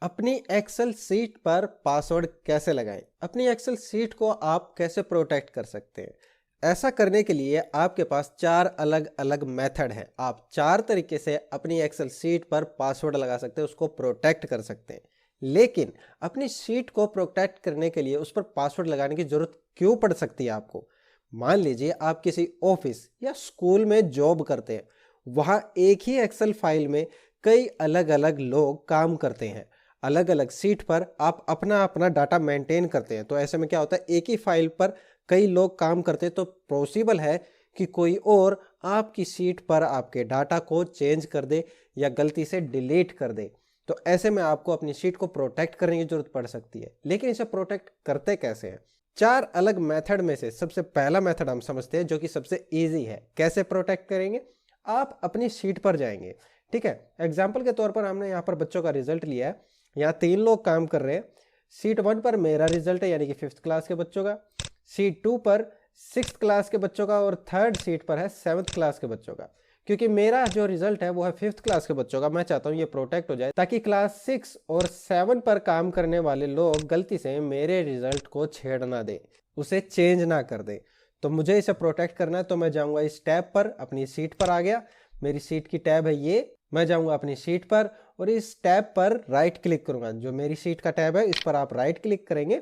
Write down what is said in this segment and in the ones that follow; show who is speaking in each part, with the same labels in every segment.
Speaker 1: अपनी Excel seat पर password कैसे लगाएं? अपनी एक्सेल सीट को आप कैसे प्रोटेक्ट कर सकते हैं? ऐसा करने के लिए आपके पास 4 अलग अलग मेथड है। आप 4 तरीके से अपनी एक्सेल सीट पर पासवर्ड लगा सकते हैं, उसको प्रोटेक्ट कर सकते हैं। लेकिन अपनी सीट को प्रोटेक्ट करने के लिए उस पर पासवर्ड लगाने की जरूरत क्यों पड़ सकती है आपको? मान लीजिए आप किसी ऑफिस या स्कूल में जॉब करते हैं। वहां एक ही एक्सेल फाइल में कई अलग अलग लोग काम करते हैं। अलग अलग सीट पर आप अपना अपना डाटा मेंटेन करते हैं। तो ऐसे में क्या होता है, एक ही फाइल पर कई लोग काम करते हैं, तो पॉसिबल है कि कोई और आपकी सीट पर आपके डाटा को चेंज कर दे या गलती से डिलीट कर दे। तो ऐसे में आपको अपनी सीट को प्रोटेक्ट करने की जरूरत पड़ सकती है। लेकिन इसे प्रोटेक्ट करते कैसे हैं? 4 अलग मेथड में से सबसे पहला मेथड हम समझते हैं, जो कि सबसे ईजी है। कैसे प्रोटेक्ट करेंगे? आप अपनी सीट पर जाएंगे, ठीक है। एग्जाम्पल के तौर पर हमने यहाँ पर बच्चों का रिजल्ट लिया है। यहाँ 3 लोग काम कर रहे हैं। सीट 1 पर मेरा रिजल्ट है, यानी कि 5th क्लास के बच्चों का। सीट 2 पर 6th क्लास के बच्चों का और 3rd सीट पर है 7th क्लास के बच्चों का। क्योंकि मेरा जो रिजल्ट है वो है 5th क्लास के बच्चों का, मैं चाहता हूँ ये प्रोटेक्ट हो जाए, ताकि क्लास 6 और 7 पर काम करने वाले लोग गलती से मेरे रिजल्ट को छेड़ ना दे, उसे चेंज ना कर दे। तो मुझे इसे प्रोटेक्ट करना है, तो मैं जाऊँगा इस टैब पर, अपनी सीट पर आ गया। मेरी सीट की टैब है ये। मैं जाऊँगा अपनी सीट पर और इस टैब पर राइट क्लिक करूंगा। जो मेरी सीट का टैब है, इस पर आप राइट क्लिक करेंगे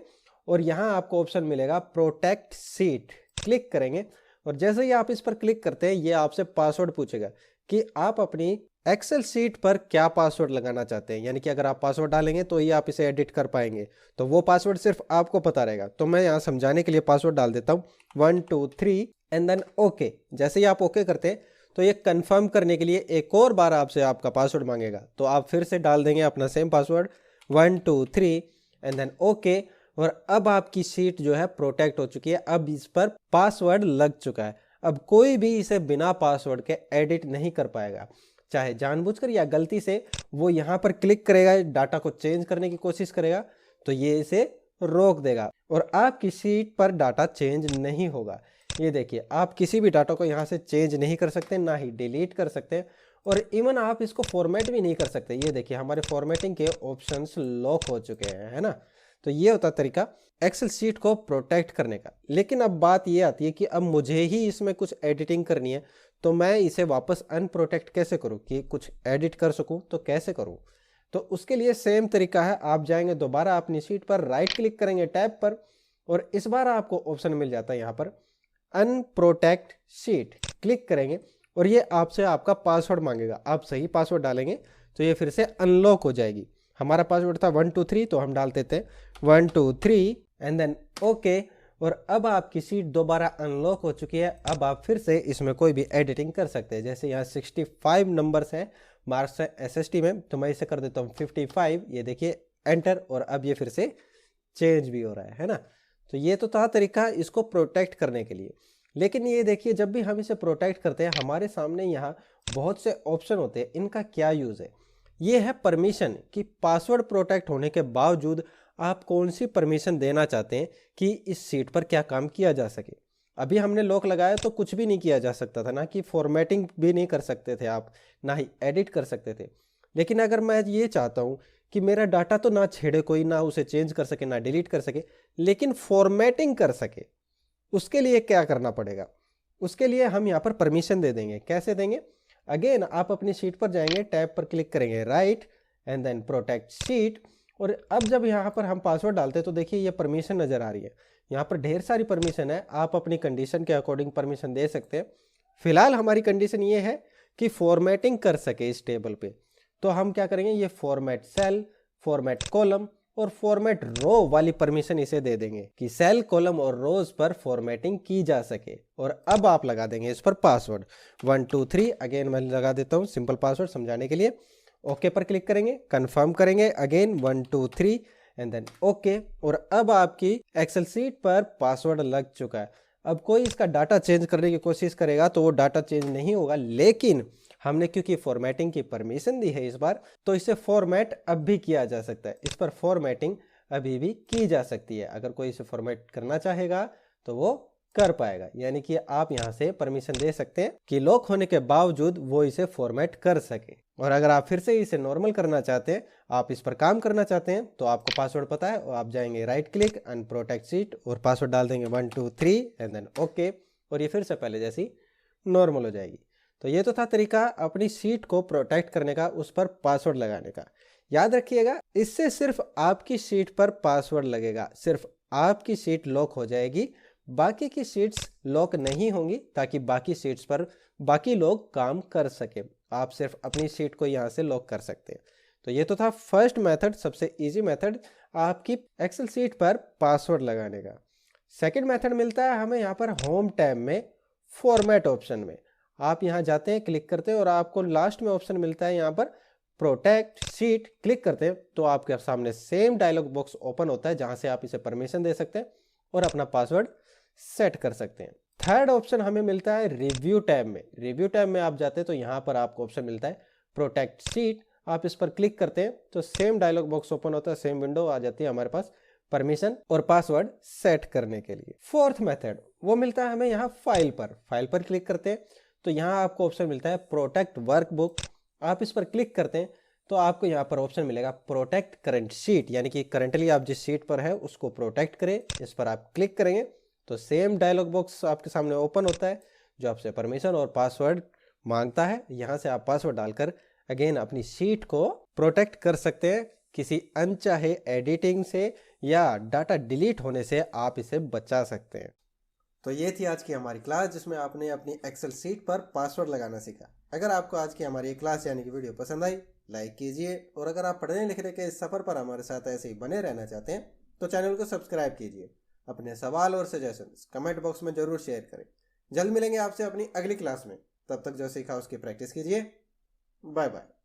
Speaker 1: और यहाँ आपको ऑप्शन मिलेगा प्रोटेक्ट सीट। क्लिक करेंगे और जैसे ही आप इस पर क्लिक करते हैं, ये आपसे पासवर्ड पूछेगा कि आप अपनी एक्सेल सीट पर क्या पासवर्ड लगाना चाहते हैं। यानी कि अगर आप पासवर्ड डालेंगे तो ही आप इसे एडिट कर पाएंगे। तो वो पासवर्ड सिर्फ आपको पता रहेगा। तो मैं यहाँ समझाने के लिए पासवर्ड डाल देता हूँ 1 2 3 एंड देन ओके। जैसे ही आप ओके करते हैं तो ये कंफर्म करने के लिए एक और बार आपसे आपका पासवर्ड मांगेगा। तो आप फिर से डाल देंगे अपना same password 1 2 3 and then okay. और अब आपकी सीट जो है प्रोटेक्ट हो चुकी है। अब इस पर पासवर्ड लग चुका है। अब कोई भी इसे बिना पासवर्ड के एडिट नहीं कर पाएगा, चाहे जानबूझकर या गलती से वो यहाँ पर क्लिक करेगा, डाटा को चेंज करने की कोशिश करेगा, तो ये इसे रोक देगा और आपकी सीट पर डाटा चेंज नहीं होगा। ये देखिए, आप किसी भी डाटा को यहाँ से चेंज नहीं कर सकते, ना ही डिलीट कर सकते, और इवन आप इसको फॉर्मेट भी नहीं कर सकते। ये देखिए, हमारे फॉर्मेटिंग के ऑप्शंस लॉक हो चुके हैं, है ना। तो ये होता तरीका एक्सेल सीट को प्रोटेक्ट करने का। लेकिन अब बात ये आती है कि अब मुझे ही इसमें कुछ एडिटिंग करनी है, तो मैं इसे वापस अनप्रोटेक्ट कैसे करूँ? कि कुछ एडिट कर सकूँ तो कैसे करूँ? तो उसके लिए सेम तरीका है। आप जाएंगे दोबारा अपनी सीट पर, राइट क्लिक करेंगे टैब पर और इस बार आपको ऑप्शन मिल जाता है यहाँ पर अनप्रोटेक्ट सीट। क्लिक करेंगे और ये आपसे आपका पासवर्ड मांगेगा। आप सही पासवर्ड डालेंगे तो ये फिर से अनलॉक हो जाएगी। हमारा पासवर्ड था 1 2 3, तो हम डाल देते हैं 1 2 3 एंड देन ओके। और अब आपकी सीट दोबारा अनलॉक हो चुकी है। अब आप फिर से इसमें कोई भी एडिटिंग कर सकते हैं। जैसे यहाँ 65 नंबर्स हैं मार्क्स है SST में, तो मैं इसे कर देता हूँ 55। ये देखिए एंटर, और अब ये फिर से चेंज भी हो रहा है ना। तो ये तो था तरीका इसको प्रोटेक्ट करने के लिए। लेकिन ये देखिए, जब भी हम इसे प्रोटेक्ट करते हैं, हमारे सामने यहाँ बहुत से ऑप्शन होते हैं। इनका क्या यूज़ है? ये है परमिशन, कि पासवर्ड प्रोटेक्ट होने के बावजूद आप कौन सी परमिशन देना चाहते हैं कि इस सीट पर क्या काम किया जा सके। अभी हमने लॉक लगाया तो कुछ भी नहीं किया जा सकता था, ना कि फॉर्मेटिंग भी नहीं कर सकते थे आप, ना ही एडिट कर सकते थे। लेकिन अगर मैं ये चाहता हूँ कि मेरा डाटा तो ना छेड़े कोई, ना उसे चेंज कर सके, ना डिलीट कर सके, लेकिन फॉर्मेटिंग कर सके, उसके लिए क्या करना पड़ेगा? उसके लिए हम यहाँ पर परमिशन दे देंगे। कैसे देंगे? अगेन आप अपनी शीट पर जाएंगे, टैब पर क्लिक करेंगे right and then protect sheet. और अब जब यहाँ पर हम पासवर्ड डालते हैं तो देखिए ये परमिशन नज़र आ रही है। यहाँ पर ढेर सारी परमिशन है, आप अपनी कंडीशन के अकॉर्डिंग परमिशन दे सकते हैं। फिलहाल हमारी कंडीशन ये है कि फॉर्मेटिंग कर सके इस टेबल पे। तो हम क्या करेंगे, ये फॉर्मेट सेल, फॉर्मेट कॉलम और फॉर्मेट रो वाली परमिशन इसे दे देंगे कि सेल, कॉलम और रोज पर फॉर्मेटिंग की जा सके। और अब आप लगा देंगे इस पर पासवर्ड 1 2 3। अगेन मैं लगा देता हूँ सिंपल पासवर्ड समझाने के लिए। ओके पर क्लिक करेंगे, कंफर्म करेंगे, अगेन 1 2 3 एंड देन ओके। और अब आपकी एक्सेल सीट पर पासवर्ड लग चुका है। अब कोई इसका डाटा चेंज करने की कोशिश करेगा तो वो डाटा चेंज नहीं होगा, लेकिन हमने क्योंकि फॉर्मेटिंग की परमिशन दी है इस बार, तो इसे फॉर्मेट अब भी किया जा सकता है। इस पर फॉर्मेटिंग अभी भी की जा सकती है। अगर कोई इसे फॉर्मेट करना चाहेगा तो वो कर पाएगा। यानी कि आप यहाँ से परमिशन दे सकते हैं कि लॉक होने के बावजूद वो इसे फॉर्मेट कर सके। और अगर आप फिर से इसे नॉर्मल करना चाहते हैं, आप इस पर काम करना चाहते हैं, तो आपको पासवर्ड पता है और आप जाएंगे राइट क्लिक अनप्रोटेक्ट शीट और पासवर्ड डाल देंगे 1 2 3 एंड देन ओके, और ये फिर से पहले जैसी नॉर्मल हो जाएगी। तो ये तो था तरीका अपनी शीट को प्रोटेक्ट करने का, उस पर पासवर्ड लगाने का। याद रखिएगा, इससे सिर्फ आपकी शीट पर पासवर्ड लगेगा, सिर्फ आपकी शीट लॉक हो जाएगी, बाकी की शीट्स लॉक नहीं होंगी, ताकि बाकी शीट्स पर बाकी लोग काम कर सके। आप सिर्फ अपनी शीट को यहाँ से लॉक कर सकते हैं। तो ये तो था फर्स्ट मेथड, सबसे इजी मेथड आपकी एक्सेल शीट पर पासवर्ड लगाने का। सेकंड मेथड मिलता है हमें यहाँ पर होम टैब में फॉर्मेट ऑप्शन में। आप यहाँ जाते हैं, क्लिक करते हैं और आपको लास्ट में ऑप्शन मिलता है यहाँ पर प्रोटेक्ट शीट। क्लिक करते हैं तो आपके सामने सेम डायलॉग बॉक्स ओपन होता है, जहाँ से आप इसे परमिशन दे सकते हैं और अपना पासवर्ड सेट कर सकते हैं। थर्ड ऑप्शन हमें मिलता है रिव्यू टैब में। रिव्यू टैब में आप जाते हैं तो यहाँ पर आपको ऑप्शन मिलता है प्रोटेक्ट शीट। आप इस पर क्लिक करते हैं तो सेम डायलॉग बॉक्स ओपन होता है, सेम विंडो आ जाती है हमारे पास परमिशन और पासवर्ड सेट करने के लिए। फोर्थ मेथड वो मिलता है हमें यहाँ फाइल पर। फाइल पर क्लिक करते हैं तो यहाँ आपको ऑप्शन मिलता है प्रोटेक्ट वर्कबुक। आप इस पर क्लिक करते हैं तो आपको यहाँ पर ऑप्शन मिलेगा प्रोटेक्ट करंट शीट, यानी कि करंटली आप जिस शीट पर है उसको प्रोटेक्ट करें। इस पर आप क्लिक करेंगे तो सेम डायलॉग बॉक्स आपके सामने ओपन होता है, जो आपसे परमिशन और पासवर्ड मांगता है। यहाँ से आप पासवर्ड डालकर अगेन अपनी शीट को प्रोटेक्ट कर सकते हैं, किसी अनचाहे एडिटिंग से या डाटा डिलीट होने से आप इसे बचा सकते हैं। तो ये थी आज की हमारी क्लास, जिसमें आपने अपनी एक्सेल शीट पर पासवर्ड लगाना सीखा। अगर आपको आज की हमारी क्लास यानी कि वीडियो पसंद आई, लाइक कीजिए, और अगर आप पढ़ने लिखने के इस सफ़र पर हमारे साथ ऐसे ही बने रहना चाहते हैं तो चैनल को सब्सक्राइब कीजिए। अपने सवाल और सजेशंस कमेंट बॉक्स में ज़रूर शेयर करें। जल्द मिलेंगे आपसे अपनी अगली क्लास में, तब तक जो सीखा उसकी प्रैक्टिस कीजिए। Bye bye.